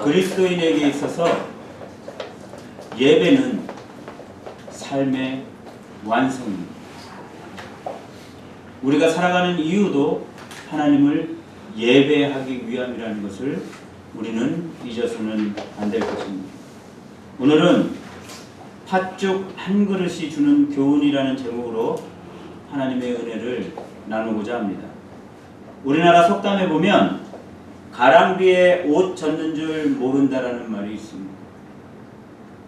그리스도인에게 있어서 예배는 삶의 완성입니다. 우리가 살아가는 이유도 하나님을 예배하기 위함이라는 것을 우리는 잊어서는 안 될 것입니다. 오늘은 팥죽 한 그릇이 주는 교훈이라는 제목으로 하나님의 은혜를 나누고자 합니다. 우리나라 속담에 보면 가랑비에 옷 젖는 줄 모른다라는 말이 있습니다.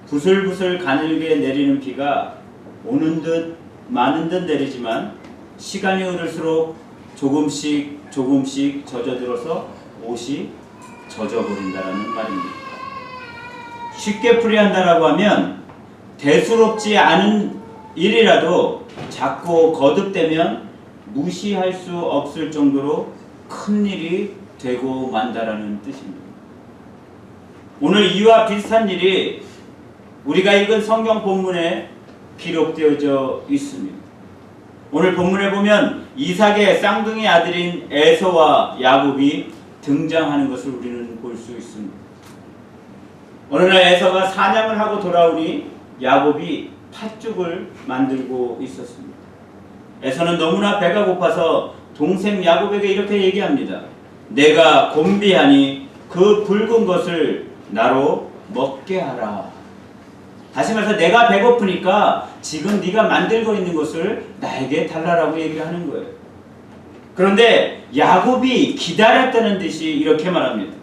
부슬부슬 가늘게 내리는 비가 오는 듯 많은 듯 내리지만 시간이 흐를수록 조금씩 젖어들어서 옷이 젖어버린다라는 말입니다. 쉽게 풀이한다라고 하면 대수롭지 않은 일이라도 자꾸 거듭되면 무시할 수 없을 정도로 큰 일이 되고 만다라는 뜻입니다. 오늘 이와 비슷한 일이 우리가 읽은 성경 본문에 기록되어져 있습니다. 오늘 본문에 보면 이삭의 쌍둥이 아들인 에서와 야곱이 등장하는 것을 우리는 볼 수 있습니다. 어느 날 에서가 사냥을 하고 돌아오니 야곱이 팥죽을 만들고 있었습니다. 에서는 너무나 배가 고파서 동생 야곱에게 이렇게 얘기합니다. 내가 곤비하니 그 붉은 것을 나로 먹게 하라. 다시 말해서 내가 배고프니까 지금 네가 만들고 있는 것을 나에게 달라라고 얘기를 하는 거예요. 그런데 야곱이 기다렸다는 듯이 이렇게 말합니다.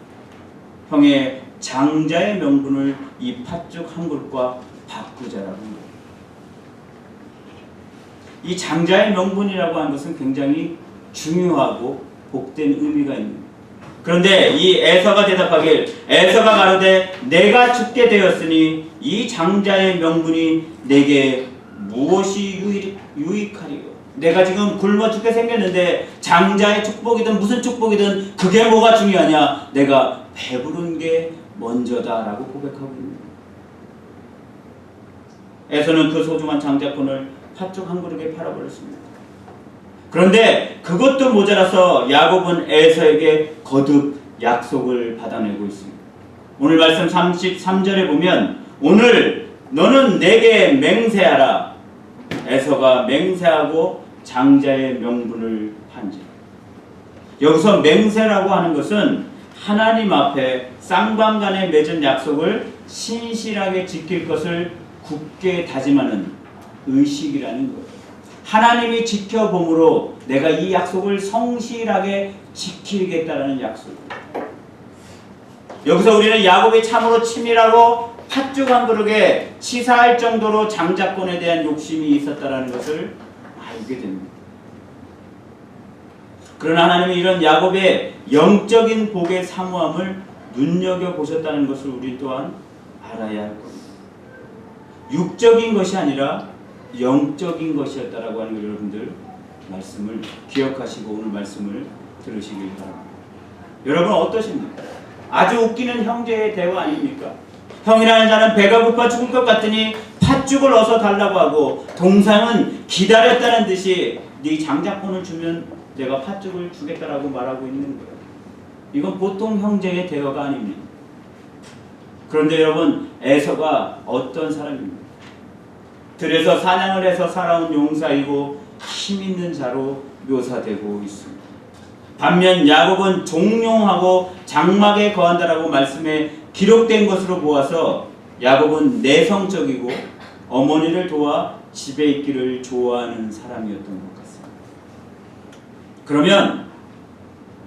형의 장자의 명분을 이 팥죽 한 그릇과 바꾸자라고 합니다. 이 장자의 명분이라고 하는 것은 굉장히 중요하고 복된 의미가 있는 거예요. 그런데 이 에서가 대답하길 에서가 가로되 내가 죽게 되었으니 이 장자의 명분이 내게 무엇이 유익하리요? 내가 지금 굶어 죽게 생겼는데 장자의 축복이든 무슨 축복이든 그게 뭐가 중요하냐? 내가 배부른 게 먼저다라고 고백하고 있는 거예요. 에서는 그 소중한 장자권을 팥죽 한 그릇에 팔아버렸습니다. 그런데 그것도 모자라서 야곱은 에서에게 거듭 약속을 받아내고 있습니다. 오늘 말씀 33절에 보면 오늘 너는 내게 맹세하라. 에서가 맹세하고 장자의 명분을 판지. 여기서 맹세라고 하는 것은 하나님 앞에 쌍방간에 맺은 약속을 신실하게 지킬 것을 굳게 다짐하는 의식이라는 거예요. 하나님이 지켜봄으로 내가 이 약속을 성실하게 지키겠다라는 약속입니다. 여기서 우리는 야곱이 참으로 치밀하고 팥죽 한 그릇에 치사할 정도로 장자권에 대한 욕심이 있었다라는 것을 알게 됩니다. 그러나 하나님이 이런 야곱의 영적인 복의 사모함을 눈여겨보셨다는 것을 우리 또한 알아야 할 겁니다. 육적인 것이 아니라 영적인 것이었다라고 하는 걸 여러분들 말씀을 기억하시고 오늘 말씀을 들으시길 바랍니다. 여러분 어떠십니까? 아주 웃기는 형제의 대화 아닙니까? 형이라는 자는 배가 고파 죽을 것 같으니 팥죽을 어서 달라고 하고 동생은 기다렸다는 듯이 네 장자권을 주면 내가 팥죽을 주겠다라고 말하고 있는 거예요. 이건 보통 형제의 대화가 아닙니다. 그런데 여러분 에서가 어떤 사람입니까? 들에서 사냥을 해서 살아온 용사이고 힘있는 자로 묘사되고 있습니다. 반면 야곱은 종용하고 장막에 거한다라고 말씀에 기록된 것으로 보아서 야곱은 내성적이고 어머니를 도와 집에 있기를 좋아하는 사람이었던 것 같습니다. 그러면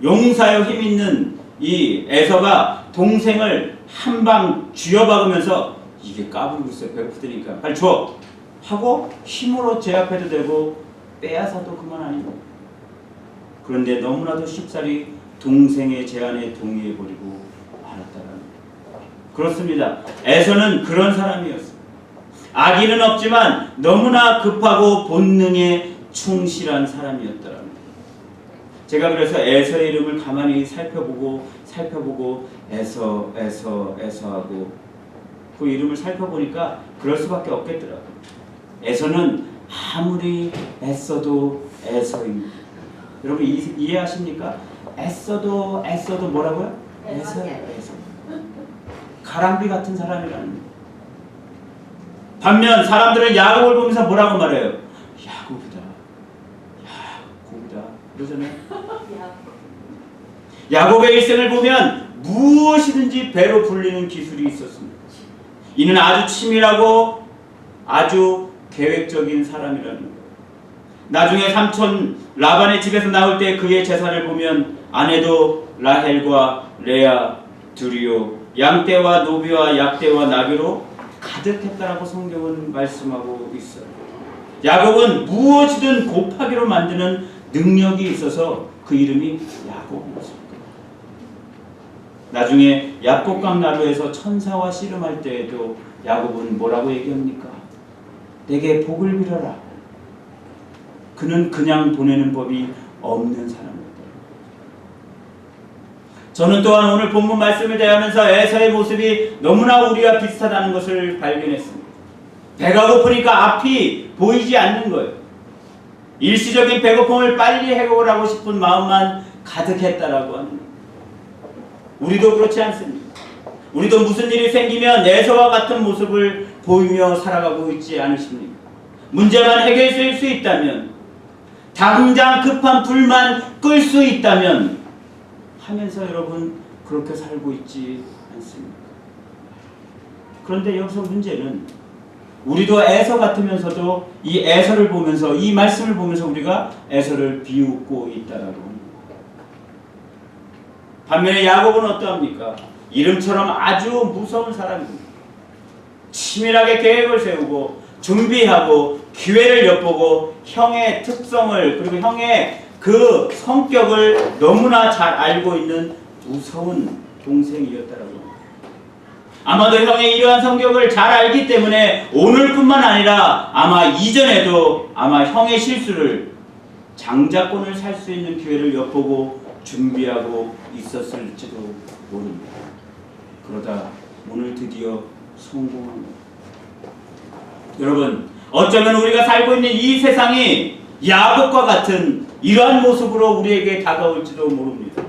용사여 힘있는 이 에서가 동생을 한 방 쥐어박으면서 이게 까불고 있어 배고프다니까 빨리 줘 하고 힘으로 제압해도 되고 빼앗아도 그만 아니고 그런데 너무나도 쉽사리 동생의 제안에 동의해버리고 말았다라는 거예요. 그렇습니다. 에서는 그런 사람이었습니다. 악의는 없지만 너무나 급하고 본능에 충실한 사람이었더라는 거예요. 제가 그래서 에서의 이름을 가만히 살펴보고 에서 하고 그 이름을 살펴보니까 그럴 수밖에 없겠더라고요. 에서는 아무리 애써도 에서입니다. 여러분 이해하십니까? 애써도 뭐라고요? 애서예요. 애서. 가랑비 같은 사람이라는 거예요. 반면 사람들은 야곱을 보면서 뭐라고 말해요? 야곱이다. 야곱이다. 그러잖아요. 야곱의 일생을 보면 무엇이든지 배로 불리는 기술이 있었습니다. 이는 아주 치밀하고 아주 계획적인 사람이라는 거예요. 나중에 삼촌 라반의 집에서 나올 때 그의 재산을 보면 아내도 라헬과 레아 둘이요 양떼와 노비와 약떼와 나귀로 가득했다라고 성경은 말씀하고 있어요. 야곱은 무엇이든 곱하기로 만드는 능력이 있어서 그 이름이 야곱이었습니다. 나중에 야복강 나루에서 천사와 씨름할 때에도 야곱은 뭐라고 얘기합니까? 내게 복을 빌어라. 그는 그냥 보내는 법이 없는 사람입니다. 저는 또한 오늘 본문 말씀을 대하면서 에서의 모습이 너무나 우리와 비슷하다는 것을 발견했습니다. 배가 고프니까 앞이 보이지 않는 거예요. 일시적인 배고픔을 빨리 해결을 하고 싶은 마음만 가득했다라고 하는 거예요. 우리도 그렇지 않습니까? 우리도 무슨 일이 생기면 에서와 같은 모습을 보이며 살아가고 있지 않으십니까? 문제만 해결될 수 있다면, 당장 급한 불만 끌 수 있다면 하면서 여러분 그렇게 살고 있지 않습니까? 그런데 여기서 문제는 우리도 에서 같으면서도 이 에서를 보면서, 이 말씀을 보면서 우리가 에서를 비웃고 있다라고 합니다. 반면에 야곱은 어떠합니까? 이름처럼 아주 무서운 사람입니다. 치밀하게 계획을 세우고 준비하고 기회를 엿보고 형의 특성을, 그리고 형의 그 성격을 너무나 잘 알고 있는 무서운 동생이었다라고 합니다. 아마도 형의 이러한 성격을 잘 알기 때문에 오늘뿐만 아니라 아마 이전에도 아마 형의 실수를, 장자권을 살 수 있는 기회를 엿보고 준비하고 있었을지도 모릅니다. 그러다 오늘 드디어 성공합니다. 여러분, 어쩌면 우리가 살고 있는 이 세상이 야곱과 같은 이러한 모습으로 우리에게 다가올지도 모릅니다.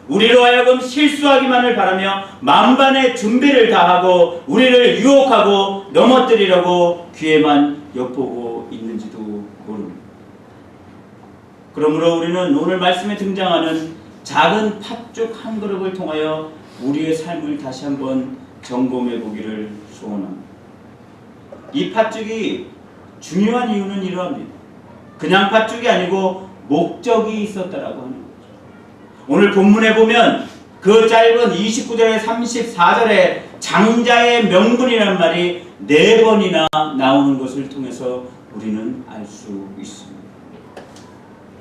우리로 하여금 실수하기만을 바라며 만반의 준비를 다하고 우리를 유혹하고 넘어뜨리려고 기회만 엿보고 있는지도 모릅니다. 그러므로 우리는 오늘 말씀에 등장하는 작은 팥죽 한 그릇을 통하여 우리의 삶을 다시 한번 점검해 보기를 소원합니다. 이 팥죽이 중요한 이유는 이러합니다. 그냥 팥죽이 아니고 목적이 있었다라고 하는 거죠. 오늘 본문에 보면 그 짧은 29절에 34절에 장자의 명분이라는 말이 4번이나 나오는 것을 통해서 우리는 알 수 있습니다.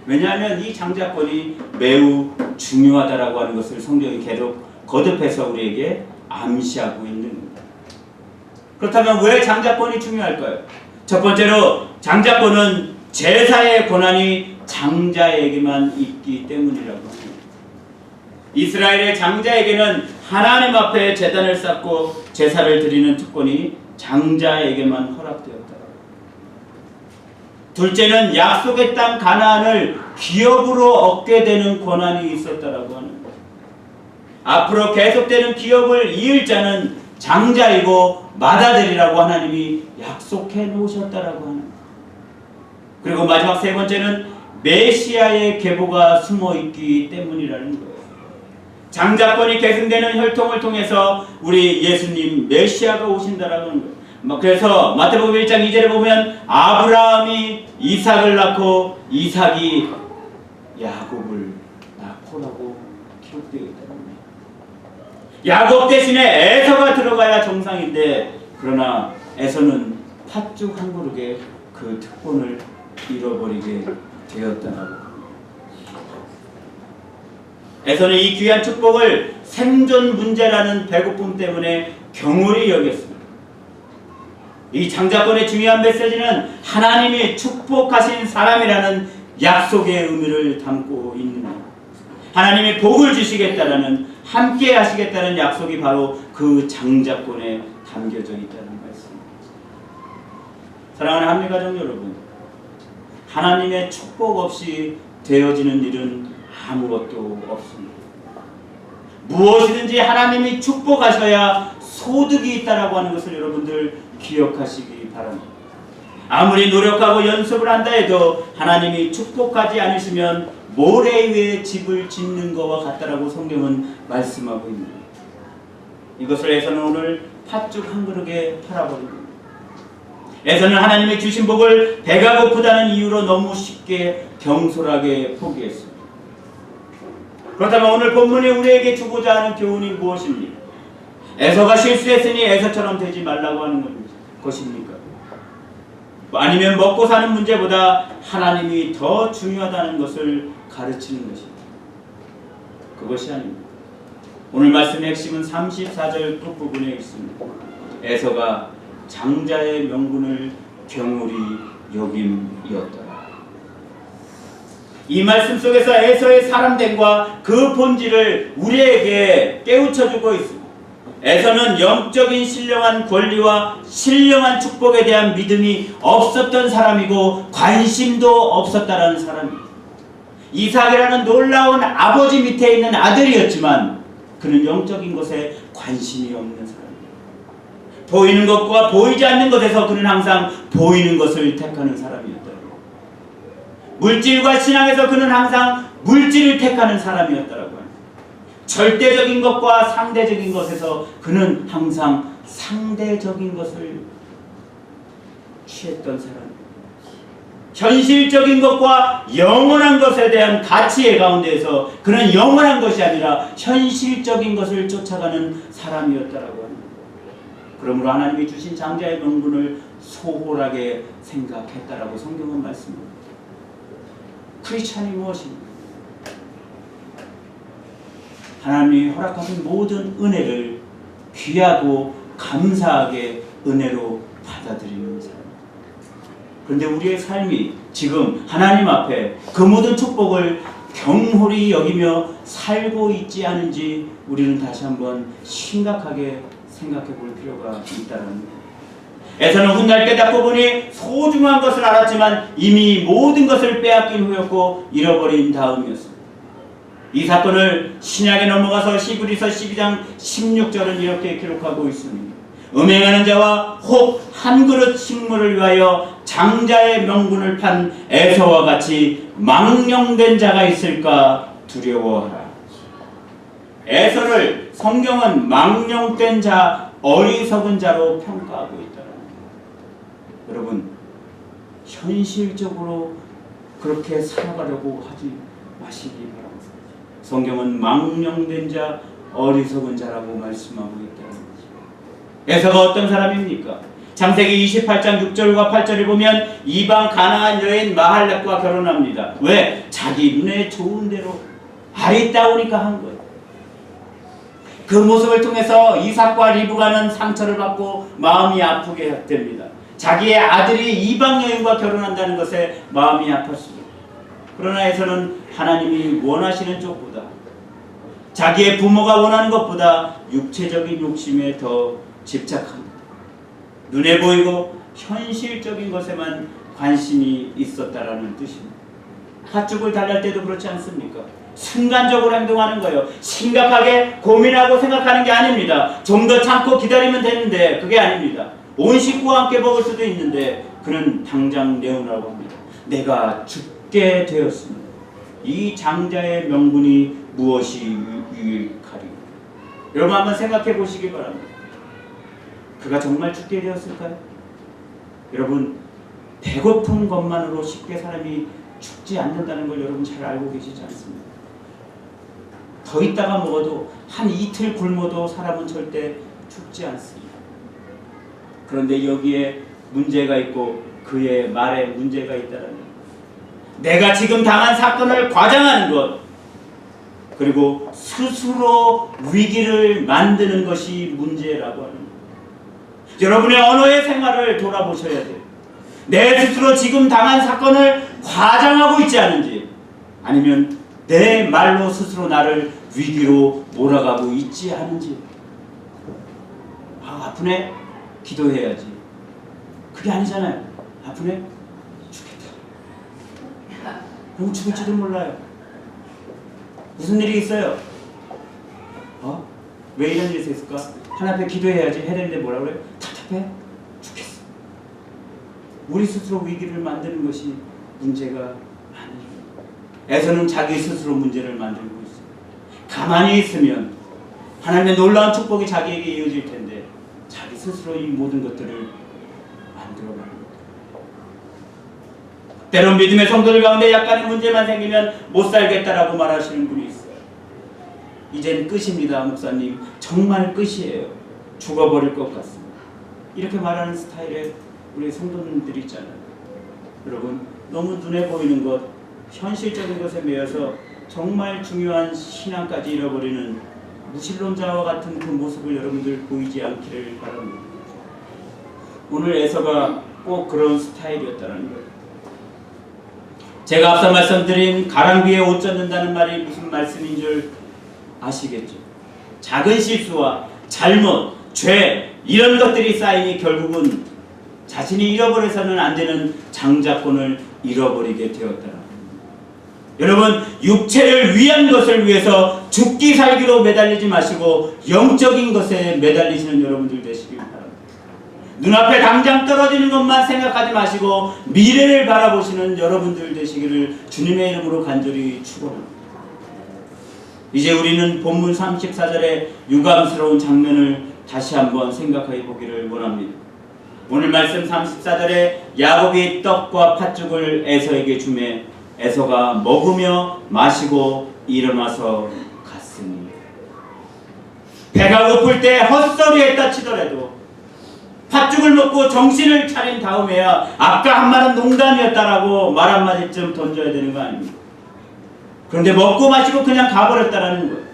왜냐하면 이 장자권이 매우 중요하다라고 하는 것을 성경이 계속 거듭해서 우리에게 암시하고 있는 겁니다. 그렇다면 왜 장자권이 중요할까요? 첫 번째로 장자권은 제사의 권한이 장자에게만 있기 때문이라고 합니다. 이스라엘의 장자에게는 하나님 앞에 제단을 쌓고 제사를 드리는 특권이 장자에게만 허락되었다. 둘째는 약속의 땅 가나안을 기업으로 얻게 되는 권한이 있었다라고 하는 거예요. 앞으로 계속되는 기업을 이을 자는 장자이고 맏아들이라고 하나님이 약속해 놓으셨다라고 하는 거예요. 그리고 마지막 세 번째는 메시아의 계보가 숨어 있기 때문이라는 거예요. 장자권이 계승되는 혈통을 통해서 우리 예수님 메시아가 오신다라고 하는 거예요. 그래서 마태복음 1장 2절에 보면 아브라함이 이삭을 낳고 이삭이 야곱을 낳고라고 기록되어 있다는 거예요. 야곱 대신에 에서가 들어가야 정상인데, 그러나 에서는 팥죽 한 그릇에 그 특권을 잃어버리게 되었다라고. 에서는 이 귀한 축복을 생존 문제라는 배고픔 때문에 경홀히 여겼습니다. 이 장자권의 중요한 메시지는 하나님이 축복하신 사람이라는 약속의 의미를 담고 있는 것. 하나님이 복을 주시겠다라는, 함께 하시겠다는 약속이 바로 그 장자권에 담겨져 있다는 말씀입니다. 사랑하는 한미가족 여러분, 하나님의 축복 없이 되어지는 일은 아무것도 없습니다. 무엇이든지 하나님이 축복하셔야 소득이 있다라고 하는 것을 여러분들 기억하시기 바랍니다. 아무리 노력하고 연습을 한다 해도 하나님이 축복하지 않으시면 모래 위에 집을 짓는 것과 같다라고 성경은 말씀하고 있습니다. 이것을 에서는 오늘 팥죽 한 그릇에 팔아버립니다. 에서는 하나님의 주신 복을 배가 고프다는 이유로 너무 쉽게 경솔하게 포기했습니다. 그렇다면 오늘 본문이 우리에게 주고자 하는 교훈이 무엇입니까? 에서가 실수했으니 에서처럼 되지 말라고 하는 것입니까? 아니면 먹고 사는 문제보다 하나님이 더 중요하다는 것을 가르치는 것입니다. 그것이 아닙니다. 오늘 말씀의 핵심은 34절 끝부분에 있습니다. 에서가 장자의 명분을 경홀히 여김이었더라. 이 말씀 속에서 에서의 사람됨과 그 본질을 우리에게 깨우쳐주고 있습니다. 에서는 영적인 신령한 권리와 신령한 축복에 대한 믿음이 없었던 사람이고 관심도 없었다라는 사람입니다. 이삭이라는 놀라운 아버지 밑에 있는 아들이었지만 그는 영적인 것에 관심이 없는 사람입니다. 보이는 것과 보이지 않는 것에서 그는 항상 보이는 것을 택하는 사람이었다. 물질과 신앙에서 그는 항상 물질을 택하는 사람이었다라고 합니다. 절대적인 것과 상대적인 것에서 그는 항상 상대적인 것을 취했던 사람입니다. 현실적인 것과 영원한 것에 대한 가치의 가운데에서 그는 영원한 것이 아니라 현실적인 것을 쫓아가는 사람이었다라고 합니다. 그러므로 하나님이 주신 장자의 명분을 소홀하게 생각했다라고 성경은 말씀합니다. 크리스찬이 무엇입니까? 하나님이 허락하신 모든 은혜를 귀하고 감사하게 은혜로 받아들이는 사람. 그런데 우리의 삶이 지금 하나님 앞에 그 모든 축복을 경홀히 여기며 살고 있지 않은지 우리는 다시 한번 심각하게 생각해 볼 필요가 있다는 겁니다. 에서는 훗날 깨닫고 보니 소중한 것을 알았지만 이미 모든 것을 빼앗긴 후였고 잃어버린 다음이었습니다. 이 사건을 신약에 넘어가서 히브리서 12장 16절은 이렇게 기록하고 있습니다. 음행하는 자와 혹 한 그릇 식물을 위하여 장자의 명분을 판 에서와 같이 망령된 자가 있을까 두려워하라. 에서를 성경은 망령된 자, 어리석은 자로 평가하고 있다. 여러분, 현실적으로 그렇게 살아가려고 하지 마시기 바랍니다. 성경은 망령된 자, 어리석은 자라고 말씀하고 있다는 것입니다. 에서가 어떤 사람입니까? 창세기 28장 6절과 8절을 보면 이방 가나안 여인 마할렉과 결혼합니다. 왜? 자기 눈에 좋은 대로 아리따우니까 한 거예요. 그 모습을 통해서 이삭과 리브가는 상처를 받고 마음이 아프게 됩니다. 자기의 아들이 이방 여인과 결혼한다는 것에 마음이 아팠습니다. 그러나 에서는 하나님이 원하시는 쪽보다 자기의 부모가 원하는 것보다 육체적인 욕심에 더 집착합니다. 눈에 보이고 현실적인 것에만 관심이 있었다라는 뜻입니다. 팥죽을 달랄 때도 그렇지 않습니까? 순간적으로 행동하는 거예요. 심각하게 고민하고 생각하는 게 아닙니다. 좀 더 참고 기다리면 되는데 그게 아닙니다. 온 식구와 함께 먹을 수도 있는데 그는 당장 내어놓으라고 합니다. 내가 죽게 되었습니다. 이 장자의 명분이 무엇이 유익하리? 여러분 한번 생각해 보시기 바랍니다. 그가 정말 죽게 되었을까요? 여러분, 배고픈 것만으로 쉽게 사람이 죽지 않는다는 걸 여러분 잘 알고 계시지 않습니까? 더 있다가 먹어도 한 이틀 굶어도 사람은 절대 죽지 않습니다. 그런데 여기에 문제가 있고 그의 말에 문제가 있다는 것. 내가 지금 당한 사건을 과장하는 것, 그리고 스스로 위기를 만드는 것이 문제라고 하는 것. 여러분의 언어의 생활을 돌아보셔야 돼요. 내 스스로 지금 당한 사건을 과장하고 있지 않은지, 아니면 내 말로 스스로 나를 위기로 몰아가고 있지 않은지. 아, 아프네? 기도해야지. 그게 아니잖아요. 아프네? 죽겠다. 그럼 죽을지도 몰라요. 무슨 일이 있어요? 왜 이런 일이 있을까? 하나님 앞에 기도해야지. 해야 되는데 뭐라 그래? 답답해? 죽겠어. 우리 스스로 위기를 만드는 것이 문제가 아니에요. 에서는 자기 스스로 문제를 만들고 있어요. 가만히 있으면 하나님의 놀라운 축복이 자기에게 이어질 텐데 자기 스스로 이 모든 것들을 만들어가는 거예요. 때론 믿음의 성도들 가운데 약간의 문제만 생기면 못 살겠다라고 말하시는 분이 있어요. 이젠 끝입니다, 목사님. 정말 끝이에요. 죽어버릴 것 같습니다. 이렇게 말하는 스타일의 우리 성도님들이 있잖아요. 여러분, 너무 눈에 보이는 것, 현실적인 것에 매여서 정말 중요한 신앙까지 잃어버리는 무신론자와 같은 그 모습을 여러분들 보이지 않기를 바랍니다. 오늘 에서가 꼭 그런 스타일이었다는 거예요. 제가 앞서 말씀드린 가랑비에 옷 젖는다는 말이 무슨 말씀인 줄 아시겠죠? 작은 실수와 잘못, 죄 이런 것들이 쌓이니 결국은 자신이 잃어버려서는 안 되는 장자권을 잃어버리게 되었다. 여러분, 육체를 위한 것을 위해서 죽기 살기로 매달리지 마시고 영적인 것에 매달리시는 여러분들 되시길 바랍니다. 눈앞에 당장 떨어지는 것만 생각하지 마시고 미래를 바라보시는 여러분들 되시기를 주님의 이름으로 간절히 축원합니다. 이제 우리는 본문 34절의 유감스러운 장면을 다시 한번 생각해 보기를 원합니다. 오늘 말씀 34절에 야곱이 떡과 팥죽을 에서에게 주매 에서가 먹으며 마시고 일어나서 갔으니. 배가 고플 때 헛소리했다 치더라도 팥죽을 먹고 정신을 차린 다음에야 아까 한 말은 농담이었다라고 말 한마디쯤 던져야 되는 거 아닙니까? 그런데 먹고 마시고 그냥 가버렸다라는 거예요.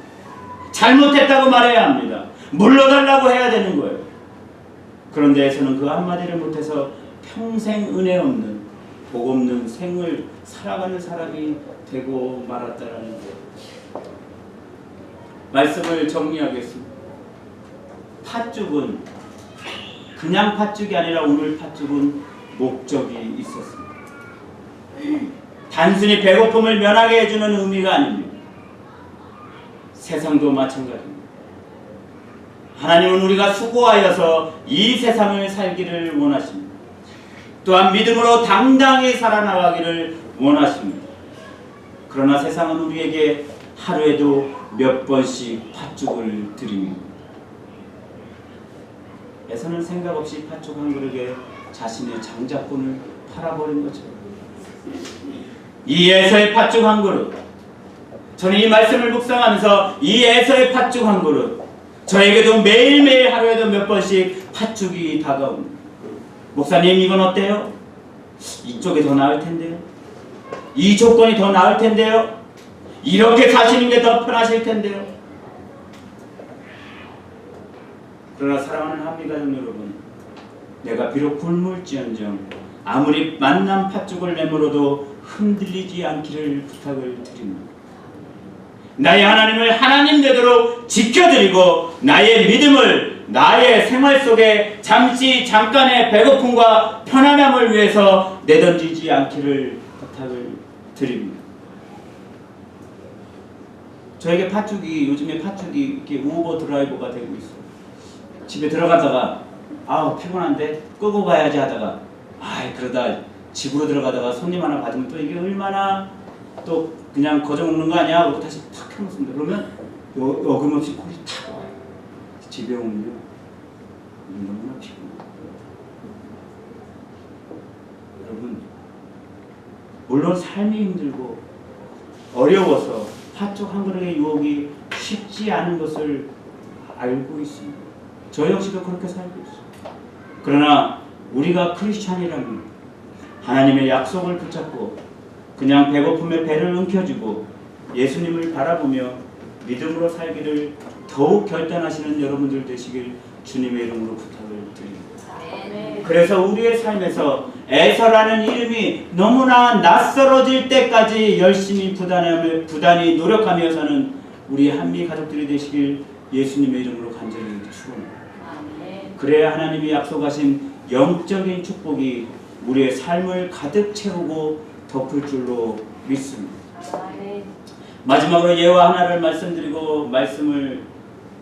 잘못했다고 말해야 합니다. 물러달라고 해야 되는 거예요. 그런데 에서는 그 한마디를 못해서 평생 은혜 없는 복 없는 생을 살아가는 사람이 되고 말았다라는 거예요. 말씀을 정리하겠습니다. 팥죽은 그냥 팥죽이 아니라 오늘 팥죽은 목적이 있었습니다. 단순히 배고픔을 면하게 해주는 의미가 아닙니다. 세상도 마찬가지입니다. 하나님은 우리가 수고하여서 이 세상을 살기를 원하십니다. 또한 믿음으로 당당히 살아나가기를 원하십니다. 그러나 세상은 우리에게 하루에도 몇 번씩 팥죽을 드립니다. 에서는 생각 없이 팥죽 한 그릇에 자신의 장자권을 팔아버린 것처럼 이 에서의 팥죽 한 그릇, 저는 이 말씀을 묵상하면서 이 에서의 팥죽 한 그릇, 저에게도 매일매일 하루에도 몇 번씩 팥죽이 다가옵니다. 목사님, 이건 어때요? 이쪽이 더 나을 텐데요. 이 조건이 더 나을 텐데요. 이렇게 사시는 게 더 편하실 텐데요. 그러나 사랑하는 한미가족 여러분, 내가 비록 굶을지언정 아무리 만난 팥죽을 내물어도 흔들리지 않기를 부탁을 드립니다. 나의 하나님을 하나님 되도록 지켜드리고 나의 믿음을 나의 생활 속에 잠깐의 배고픔과 편안함을 위해서 내던지지 않기를 부탁을 드립니다. 저에게 팥죽이, 요즘에 팥죽이 이렇게 우버 드라이버가 되고 있어요. 집에 들어가다가 피곤한데 끄고 가야지 하다가 그러다 집으로 들어가다가 손님 하나 받으면 또 이게 얼마나 또 그냥 거저 먹는 거 아니야 하고 다시 탁 켜놓습니다. 그러면 어김없이 콜이 탁 와요. 집에 오면 너무나 피곤해요. 여러분, 물론 삶이 힘들고 어려워서 팥죽 한 그릇의 유혹이 쉽지 않은 것을 알고 있습니다. 저 역시도 그렇게 살고 있어요. 그러나 우리가 크리스찬이라면 하나님의 약속을 붙잡고 그냥 배고픔의 배를 움켜쥐고 예수님을 바라보며 믿음으로 살기를 더욱 결단하시는 여러분들 되시길 주님의 이름으로 부탁을 드립니다. 그래서 우리의 삶에서 에서라는 이름이 너무나 낯설어질 때까지 열심히 부단히 노력하며 사는 우리 한미 가족들이 되시길 예수님의 이름으로 간절히 축원합니다. 그래야 하나님이 약속하신 영적인 축복이 우리의 삶을 가득 채우고 덮을 줄로 믿습니다. 마지막으로 예화 하나를 말씀드리고 말씀을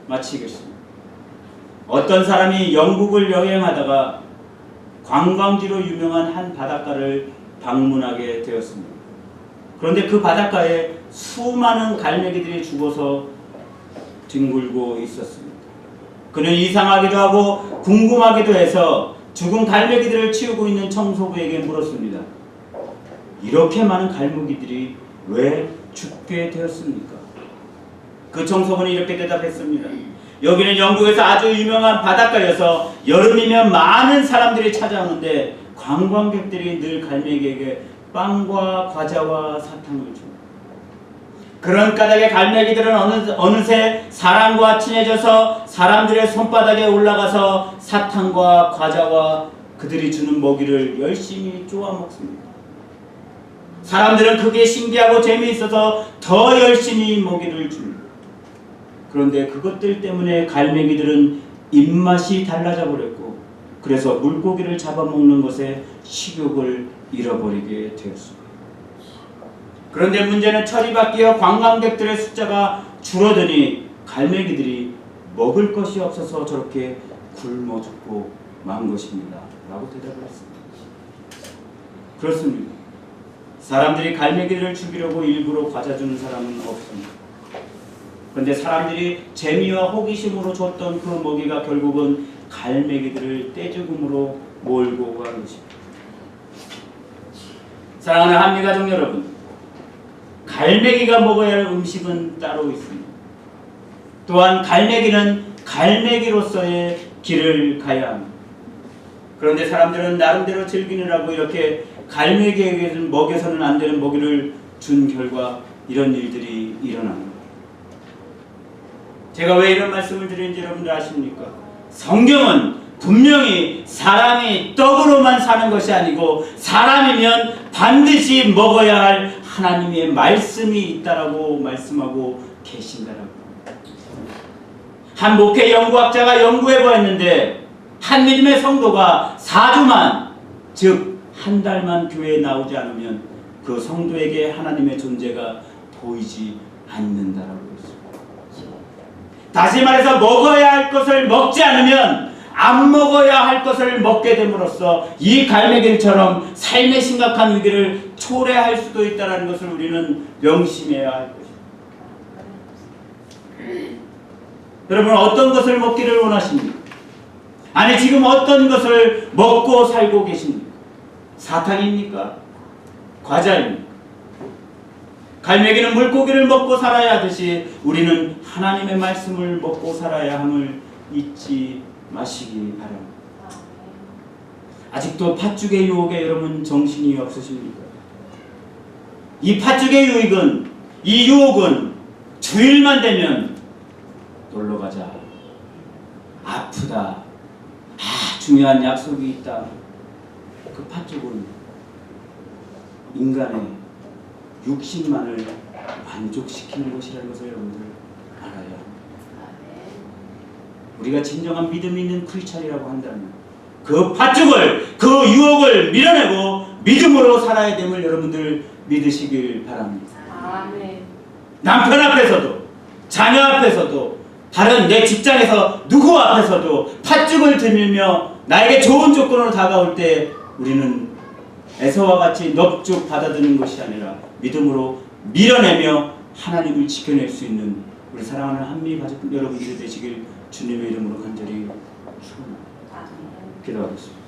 마치겠습니다. 어떤 사람이 영국을 여행하다가 관광지로 유명한 한 바닷가를 방문하게 되었습니다. 그런데 그 바닷가에 수많은 갈매기들이 죽어서 뒹굴고 있었습니다. 그는 이상하기도 하고 궁금하기도 해서 죽은 갈매기들을 치우고 있는 청소부에게 물었습니다. 이렇게 많은 갈매기들이 왜 죽게 되었습니까? 그 청소부는 이렇게 대답했습니다. 여기는 영국에서 아주 유명한 바닷가여서 여름이면 많은 사람들이 찾아오는데 관광객들이 늘 갈매기에게 빵과 과자와 사탕을 줍니다. 그런 까닭에 갈매기들은 어느새 사람과 친해져서 사람들의 손바닥에 올라가서 사탕과 과자와 그들이 주는 먹이를 열심히 쪼아 먹습니다. 사람들은 그게 신기하고 재미있어서 더 열심히 먹이를 줍니다. 그런데 그것들 때문에 갈매기들은 입맛이 달라져 버렸고 그래서 물고기를 잡아먹는 것에 식욕을 잃어버리게 되었습니다. 그런데 문제는 철이 바뀌어 관광객들의 숫자가 줄어드니 갈매기들이 먹을 것이 없어서 저렇게 굶어 죽고 만 것입니다. 라고 대답을 했습니다. 그렇습니다. 사람들이 갈매기를 죽이려고 일부러 과자 주는 사람은 없습니다. 그런데 사람들이 재미와 호기심으로 줬던 그 먹이가 결국은 갈매기들을 떼죽음으로 몰고 간 것입니다. 사랑하는 한미가족 여러분, 갈매기가 먹어야 할 음식은 따로 있습니다. 또한 갈매기는 갈매기로서의 길을 가야 합니다. 그런데 사람들은 나름대로 즐기느라고 이렇게 갈매기에게 먹여서는 안 되는 먹이를 준 결과 이런 일들이 일어납니다. 제가 왜 이런 말씀을 드리는지 여러분들 아십니까? 성경은 분명히 사람이 떡으로만 사는 것이 아니고 사람이면 반드시 먹어야 할 하나님의 말씀이 있다라고 말씀하고 계신다라고. 한 목회 연구학자가 연구해 보았는데 한 믿음의 성도가 4주만 즉 한 달만 교회에 나오지 않으면 그 성도에게 하나님의 존재가 보이지 않는다라고 했습니다. 다시 말해서 먹어야 할 것을 먹지 않으면 안 먹어야 할 것을 먹게 됨으로써 이 갈매기처럼 삶의 심각한 위기를 초래할 수도 있다는 것을 우리는 명심해야 할 것입니다. 여러분 어떤 것을 먹기를 원하십니까? 아니 지금 어떤 것을 먹고 살고 계십니까? 사탕입니까? 과자입니까? 갈매기는 물고기를 먹고 살아야 하듯이 우리는 하나님의 말씀을 먹고 살아야 함을 잊지 마시기 바랍니다. 아직도 팥죽의 유혹에 여러분 정신이 없으십니까? 이 팥죽의 유혹은 주일만 되면 놀러가자, 아프다, 중요한 약속이 있다. 그 팥죽은 인간의 육신만을 만족시키는 것이라는 것을 여러분들 알아야 합니다. 우리가 진정한 믿음이 있는 크리스찬이라고 한다면 그 팥죽을, 그 유혹을 밀어내고 믿음으로 살아야 됨을 여러분들 믿으시길 바랍니다. 아멘. 남편 앞에서도 자녀 앞에서도 다른 내 직장에서 누구 앞에서도 팥죽을 들밀며 나에게 좋은 조건으로 다가올 때 우리는 에서와 같이 넙죽 받아드는 것이 아니라 믿음으로 밀어내며 하나님을 지켜낼 수 있는 우리 사랑하는 한미 가족 여러분들이 되시길 주님의 이름으로 간절히 축원합니다. 기도하겠습니다.